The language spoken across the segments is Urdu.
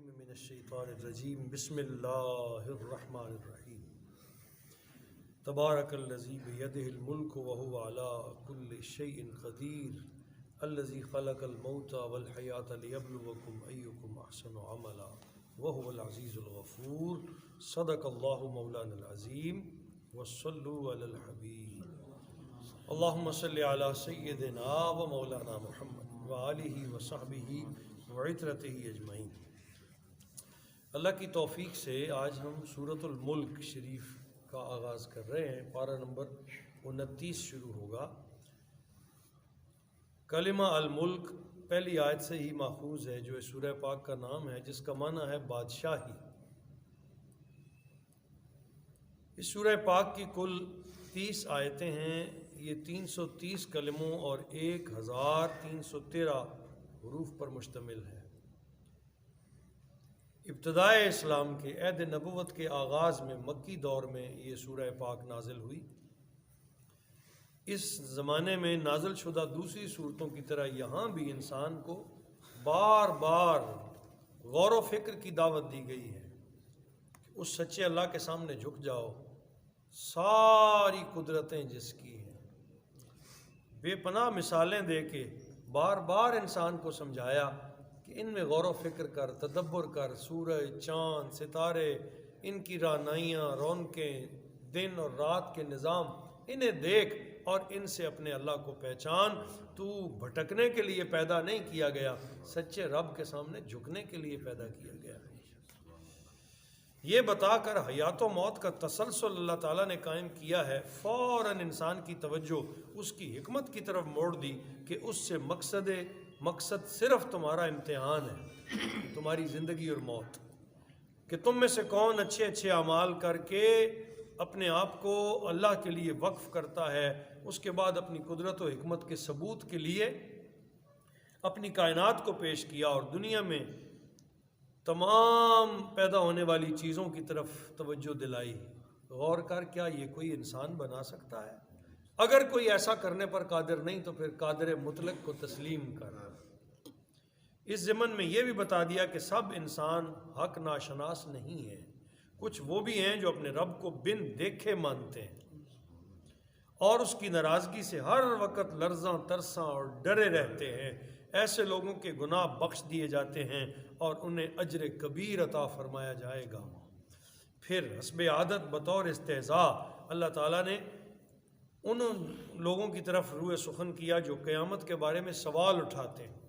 من الشیطان الرجیم بسم اللہ الرحمن الرحیم تبارک الذی بیدہ الملک وہو علی کل شیء قدیر الذی خلق الموت والحیاة لیبلوکم ایکم احسن عملا وہو العزیز الغفور صدق اللہ مولانا العظیم وصلوا علی الحبیب اللہم صلی علی سیدنا و مولانا محمد وآلہ وصحبہ وعترتہ اجمعین۔ اللہ کی توفیق سے آج ہم سورۃ الملک شریف کا آغاز کر رہے ہیں۔ پارہ نمبر 29 شروع ہوگا۔ کلمہ الملک پہلی آیت سے ہی ماخوذ ہے جو اس سورہ پاک کا نام ہے، جس کا معنی ہے بادشاہی۔ اس سورہ پاک کی کل 30 آیتیں ہیں۔ یہ 330 کلموں اور 1313 حروف پر مشتمل ہے۔ ابتدائے اسلام کے عہد نبوت کے آغاز میں مکی دور میں یہ سورہ پاک نازل ہوئی۔ اس زمانے میں نازل شدہ دوسری صورتوں کی طرح یہاں بھی انسان کو بار بار غور و فکر کی دعوت دی گئی ہے کہ اس سچے اللہ کے سامنے جھک جاؤ، ساری قدرتیں جس کی ہیں۔ بے پناہ مثالیں دے کے بار بار انسان کو سمجھایا کہ ان میں غور و فکر کر، تدبر کر، سورج، چاند، ستارے، ان کی رعنائیاں، رونقیں، دن اور رات کے نظام، انہیں دیکھ اور ان سے اپنے اللہ کو پہچان۔ تو بھٹکنے کے لیے پیدا نہیں کیا گیا، سچے رب کے سامنے جھکنے کے لیے پیدا کیا گیا ہے۔ یہ بتا کر حیات و موت کا تسلسل اللہ تعالیٰ نے قائم کیا ہے، فوراً انسان کی توجہ اس کی حکمت کی طرف موڑ دی کہ اس سے مقصد صرف تمہارا امتحان ہے، تمہاری زندگی اور موت، کہ تم میں سے کون اچھے اچھے اعمال کر کے اپنے آپ کو اللہ کے لیے وقف کرتا ہے، اس کے بعد اپنی قدرت و حکمت کے ثبوت کے لیے اپنی کائنات کو پیش کیا اور دنیا میں تمام پیدا ہونے والی چیزوں کی طرف توجہ دلائی۔ غور کر، کیا یہ کوئی انسان بنا سکتا ہے؟ اگر کوئی ایسا کرنے پر قادر نہیں تو پھر قادر مطلق کو تسلیم کر۔ اس ضمن میں یہ بھی بتا دیا کہ سب انسان حق ناشناس نہیں ہیں، کچھ وہ بھی ہیں جو اپنے رب کو بن دیکھے مانتے ہیں اور اس کی ناراضگی سے ہر وقت لرزاں ترساں اور ڈرے رہتے ہیں۔ ایسے لوگوں کے گناہ بخش دیے جاتے ہیں اور انہیں اجر کبیر عطا فرمایا جائے گا۔ پھر حسب عادت بطور استہزاء اللہ تعالیٰ نے ان لوگوں کی طرف روئے سخن کیا جو قیامت کے بارے میں سوال اٹھاتے ہیں۔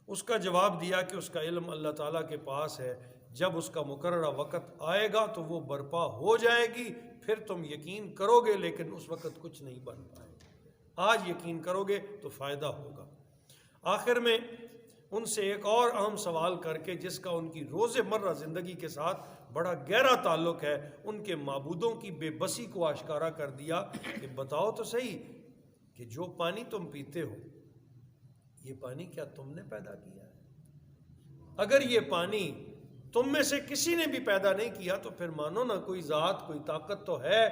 اس کا جواب دیا کہ اس کا علم اللہ تعالیٰ کے پاس ہے، جب اس کا مقررہ وقت آئے گا تو وہ برپا ہو جائے گی، پھر تم یقین کرو گے لیکن اس وقت کچھ نہیں بن پائے گا۔ آج یقین کرو گے تو فائدہ ہوگا۔ آخر میں ان سے ایک اور اہم سوال کر کے، جس کا ان کی روز مرہ زندگی کے ساتھ بڑا گہرا تعلق ہے، ان کے معبودوں کی بے بسی کو آشکارا کر دیا کہ بتاؤ تو صحیح کہ جو پانی تم پیتے ہو، یہ پانی کیا تم نے پیدا کیا ہے؟ اگر یہ پانی تم میں سے کسی نے بھی پیدا نہیں کیا تو پھر مانو نا کوئی ذات، کوئی طاقت تو ہے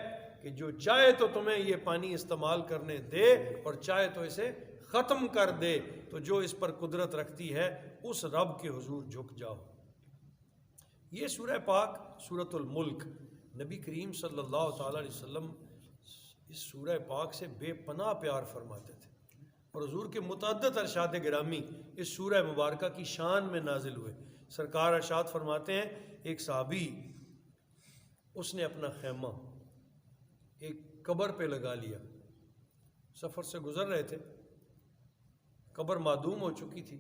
کہ جو چاہے تو تمہیں یہ پانی استعمال کرنے دے اور چاہے تو اسے ختم کر دے۔ تو جو اس پر قدرت رکھتی ہے اس رب کے حضور جھک جاؤ۔ یہ سورہ پاک سورۃ الملک، نبی کریم صلی اللہ تعالیٰ علیہ وسلم اس سورہ پاک سے بے پناہ پیار فرماتے تھے اور حضور کے متعدد ارشاد گرامی اس سورہ مبارکہ کی شان میں نازل ہوئے۔ سرکار ارشاد فرماتے ہیں، ایک صحابی اس نے اپنا خیمہ ایک قبر پہ لگا لیا، سفر سے گزر رہے تھے، قبر معدوم ہو چکی تھی،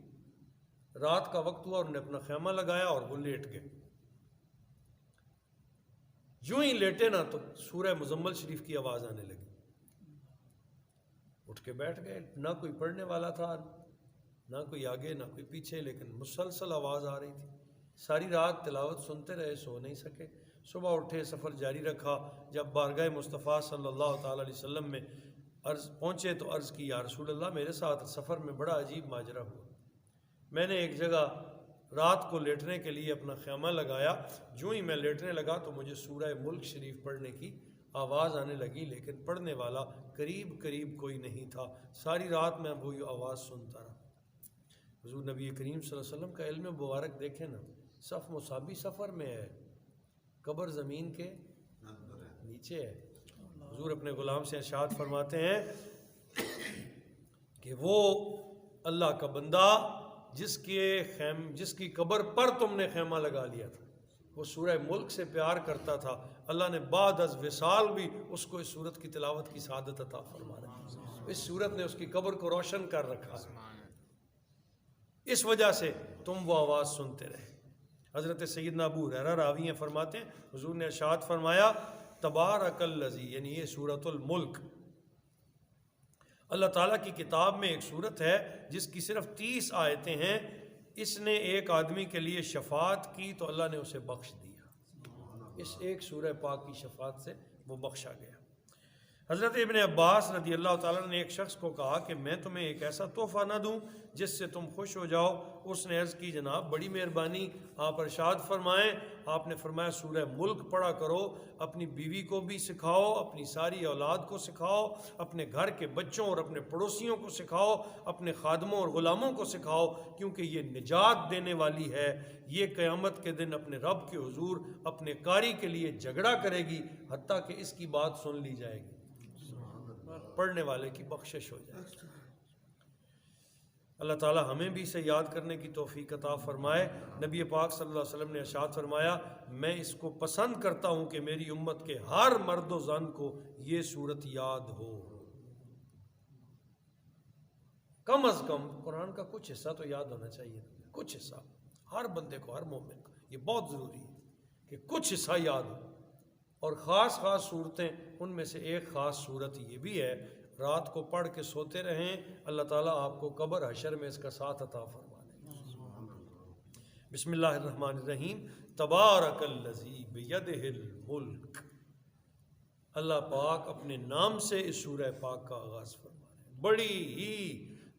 رات کا وقت ہوا اور انہوں نے اپنا خیمہ لگایا اور وہ لیٹ گئے۔ جو ہی لیٹے نا تو سورہ مزمل شریف کی آواز آنے لگی، اٹھ کے بیٹھ گئے۔ نہ کوئی پڑھنے والا تھا، نہ کوئی آگے نہ کوئی پیچھے، لیکن مسلسل آواز آ رہی تھی۔ ساری رات تلاوت سنتے رہے، سو نہیں سکے۔ صبح اٹھے، سفر جاری رکھا۔ جب بارگاہ مصطفیٰ صلی اللہ تعالیٰ علیہ وسلم میں پہنچے تو عرض کی، یا رسول اللہ، میرے ساتھ سفر میں بڑا عجیب ماجرا ہوا۔ میں نے ایک جگہ رات کو لیٹنے کے لیے اپنا خیمہ لگایا، جو ہی میں لیٹنے لگا تو مجھے سورہ ملک شریف پڑھنے کی آواز آنے لگی، لیکن پڑھنے والا قریب کوئی نہیں تھا۔ ساری رات میں وہی آواز سنتا رہا۔ حضور نبی کریم صلی اللہ علیہ وسلم کا علم مبارک دیکھیں نا، صف مصابی سفر میں ہے، قبر زمین کے نیچے ہے۔ حضور اپنے غلام سے ارشاد فرماتے ہیں کہ وہ اللہ کا بندہ جس کی قبر پر تم نے خیمہ لگا لیا تھا، وہ سورہ ملک سے پیار کرتا تھا، اللہ نے بعد از وصال بھی اس کو اس سورت کی تلاوت کی سعادت عطا فرما رہی۔ اس سورت نے اس کی قبر کو روشن کر رکھا، اس وجہ سے تم وہ آواز سنتے رہے۔ حضرت سیدنا ابو ہریرہ راوی ہیں، فرماتے ہیں حضور نے ارشاد فرمایا تبارک الذی، یعنی یہ سورۃ الملک اللہ تعالیٰ کی کتاب میں ایک سورت ہے جس کی صرف 30 آیتیں ہیں، اس نے ایک آدمی کے لیے شفاعت کی تو اللہ نے اسے بخش دیا، اس ایک سورہ پاک کی شفاعت سے وہ بخشا گیا۔ حضرت ابن عباس رضی اللہ تعالیٰ نے ایک شخص کو کہا کہ میں تمہیں ایک ایسا تحفہ نہ دوں جس سے تم خوش ہو جاؤ؟ اس نے عرض کی جناب بڑی مہربانی، آپ ارشاد فرمائیں۔ آپ نے فرمایا سورہ ملک پڑھا کرو، اپنی بیوی کو بھی سکھاؤ، اپنی ساری اولاد کو سکھاؤ، اپنے گھر کے بچوں اور اپنے پڑوسیوں کو سکھاؤ، اپنے خادموں اور غلاموں کو سکھاؤ، کیونکہ یہ نجات دینے والی ہے، یہ قیامت کے دن اپنے رب کے حضور اپنے قاری کے لیے جھگڑا کرے گی حتیٰ کہ اس کی بات سن لی جائے گی، پڑھنے والے کی بخشش ہو جائے گی۔ اللہ تعالی ہمیں بھی اسے یاد کرنے کی توفیق عطا فرمائے۔ نبی پاک صلی اللہ علیہ وسلم نے ارشاد فرمایا میں اس کو پسند کرتا ہوں کہ میری امت کے ہر مرد و زن کو یہ صورت یاد ہو، کم از کم قرآن کا کچھ حصہ تو یاد ہونا چاہیے، کچھ حصہ ہر بندے کو، ہر مومن کو، یہ بہت ضروری ہے کہ کچھ حصہ یاد ہو۔ اور خاص صورتیں، ان میں سے ایک خاص صورت یہ بھی ہے، رات کو پڑھ کے سوتے رہیں، اللہ تعالیٰ آپ کو قبر حشر میں اس کا ساتھ عطا فرما دے۔ بسم اللہ الرحمن الرحیم، تبارک الذی بیدہ الملک، اللہ پاک اپنے نام سے اس سورہ پاک کا آغاز فرما رہے ہیں۔ بڑی ہی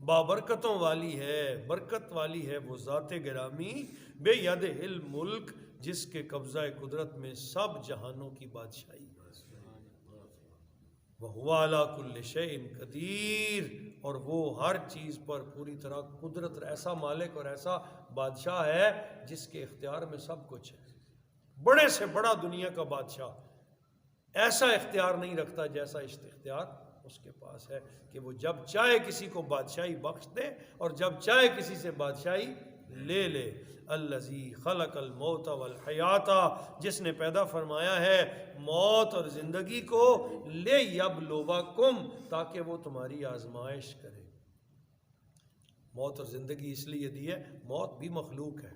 بابرکتوں والی ہے، برکت والی ہے وہ ذات گرامی، بیدہ الملک، جس کے قبضہ قدرت میں سب جہانوں کی بادشاہی، وَهُوَ عَلَىٰ كُلِّ شَيْءٍ قَدِيرٌ، اور وہ ہر چیز پر پوری طرح قدرت، ایسا مالک اور ایسا بادشاہ ہے جس کے اختیار میں سب کچھ ہے۔ بڑے سے بڑا دنیا کا بادشاہ ایسا اختیار نہیں رکھتا جیسا اختیار اس کے پاس ہے کہ وہ جب چاہے کسی کو بادشاہی بخش دے اور جب چاہے کسی سے بادشاہی لے لے۔ الذی خلق الموت والحیات، جس نے پیدا فرمایا ہے موت اور زندگی کو، لیبلوکم، تاکہ وہ تمہاری آزمائش کرے۔ موت اور زندگی اس لیے دی ہے، موت بھی مخلوق ہے،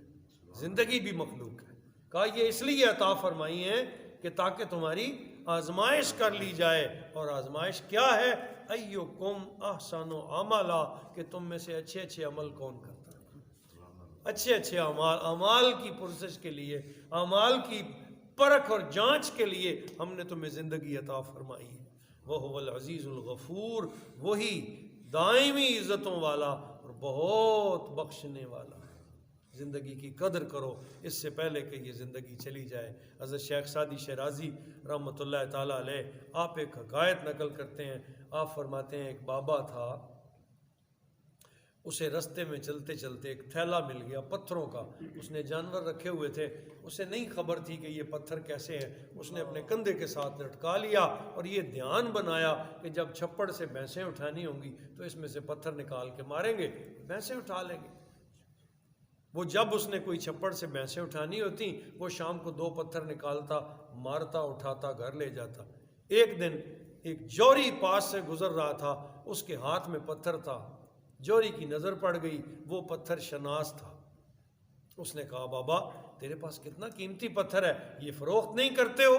زندگی بھی مخلوق ہے، کہا یہ اس لیے عطا فرمائی ہے کہ تاکہ تمہاری آزمائش کر لی جائے۔ اور آزمائش کیا ہے؟ ایکم احسن عملا، کہ تم میں سے اچھے اچھے عمل کون کرتا ہے، اچھے اچھے اعمال کی پرسش کے لیے، اعمال کی پرکھ اور جانچ کے لیے ہم نے تمہیں زندگی عطا فرمائی ہے۔ وَهُوَ الْعَزِيزُ الْغَفُورُ، وہی دائمی عزتوں والا اور بہت بخشنے والا ہے۔ زندگی کی قدر کرو اس سے پہلے کہ یہ زندگی چلی جائے۔ حضرت شیخ سعدی شیرازی رحمۃ اللہ تعالیٰ علیہ آپ ایک حکایت نقل کرتے ہیں، آپ فرماتے ہیں ایک بابا تھا، اسے رستے میں چلتے چلتے ایک تھیلا مل گیا پتھروں کا، اس نے جانور رکھے ہوئے تھے، اسے نہیں خبر تھی کہ یہ پتھر کیسے ہیں، اس نے اپنے کندھے کے ساتھ لٹکا لیا اور یہ دھیان بنایا کہ جب چھپڑ سے بھینسیں اٹھانی ہوں گی تو اس میں سے پتھر نکال کے ماریں گے، بھینسیں اٹھا لیں گے۔ وہ جب اس نے کوئی چھپڑ سے بھینسیں اٹھانی ہوتی، وہ شام کو 2 پتھر نکالتا، مارتا، اٹھاتا، گھر لے جاتا۔ ایک دن ایک جوری پاس سے گزر رہا تھا، اس کے ہاتھ میں پتھر تھا، جوری کی نظر پڑ گئی، وہ پتھر شناس تھا۔ اس نے کہا بابا تیرے پاس کتنا قیمتی پتھر ہے، یہ فروخت نہیں کرتے ہو؟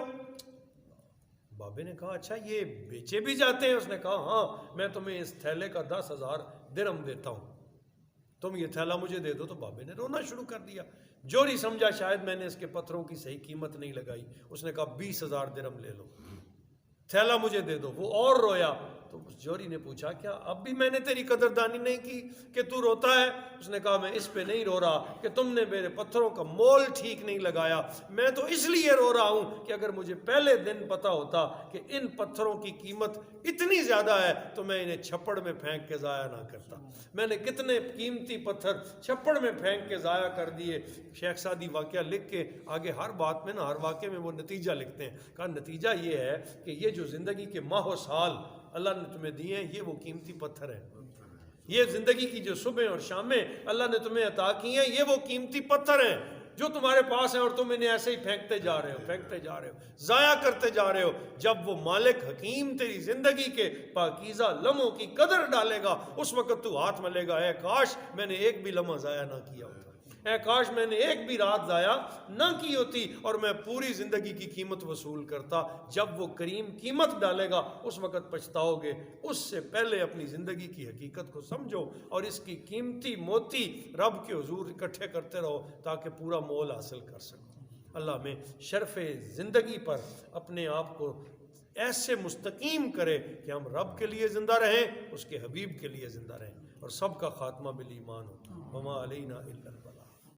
بابے نے کہا اچھا یہ بیچے بھی جاتے ہیں؟ اس نے کہا ہاں، میں تمہیں اس تھیلے کا 10,000 درہم دیتا ہوں، تم یہ تھیلا مجھے دے دو۔ تو بابے نے رونا شروع کر دیا، جوری سمجھا شاید میں نے اس کے پتھروں کی صحیح قیمت نہیں لگائی، اس نے کہا 20,000 درہم لے لو۔ تھیلا مجھے دے دو. وہ اور رویا. تو اس جوہری نے پوچھا کیا اب بھی میں نے تیری قدردانی نہیں کی کہ تو روتا ہے؟ اس نے کہا میں اس پہ نہیں رو رہا کہ تم نے میرے پتھروں کا مول ٹھیک نہیں لگایا, میں تو اس لیے رو رہا ہوں کہ اگر مجھے پہلے دن پتا ہوتا کہ ان پتھروں کی قیمت اتنی زیادہ ہے تو میں انہیں چھپڑ میں پھینک کے ضائع نہ کرتا. میں نے کتنے قیمتی پتھر چھپڑ میں پھینک کے ضائع کر دیے. شیخ سعدی واقعہ لکھ کے آگے ہر بات میں نا, ہر واقعے میں وہ نتیجہ لکھتے ہیں. کہا نتیجہ یہ ہے کہ یہ جو زندگی کے ماہ و سال اللہ نے تمہیں دیے ہیں یہ وہ قیمتی پتھر ہیں. یہ زندگی کی جو صبح اور شامیں اللہ نے تمہیں عطا کی ہیں یہ وہ قیمتی پتھر ہیں جو تمہارے پاس ہیں, اور تم انہیں ایسے ہی پھینکتے جا رہے ہو, ضائع کرتے جا رہے ہو. جب وہ مالک حکیم تیری زندگی کے پاکیزہ لمحوں کی قدر ڈالے گا اس وقت تو ہاتھ ملے گا, اے کاش میں نے ایک بھی لمحہ ضائع نہ کیا ہوتا, اے کاش میں نے ایک بھی رات ضائع نہ کی ہوتی اور میں پوری زندگی کی قیمت وصول کرتا. جب وہ کریم قیمت ڈالے گا اس وقت پچھتاؤ گے. اس سے پہلے اپنی زندگی کی حقیقت کو سمجھو اور اس کی قیمتی موتی رب کے حضور اکٹھے کرتے رہو تاکہ پورا مول حاصل کر سکو. اللہ میں شرف زندگی پر اپنے آپ کو ایسے مستقیم کرے کہ ہم رب کے لیے زندہ رہیں, اس کے حبیب کے لیے زندہ رہیں, اور سب کا خاتمہ بالایمان ہو. وما علینا الا البلاغ.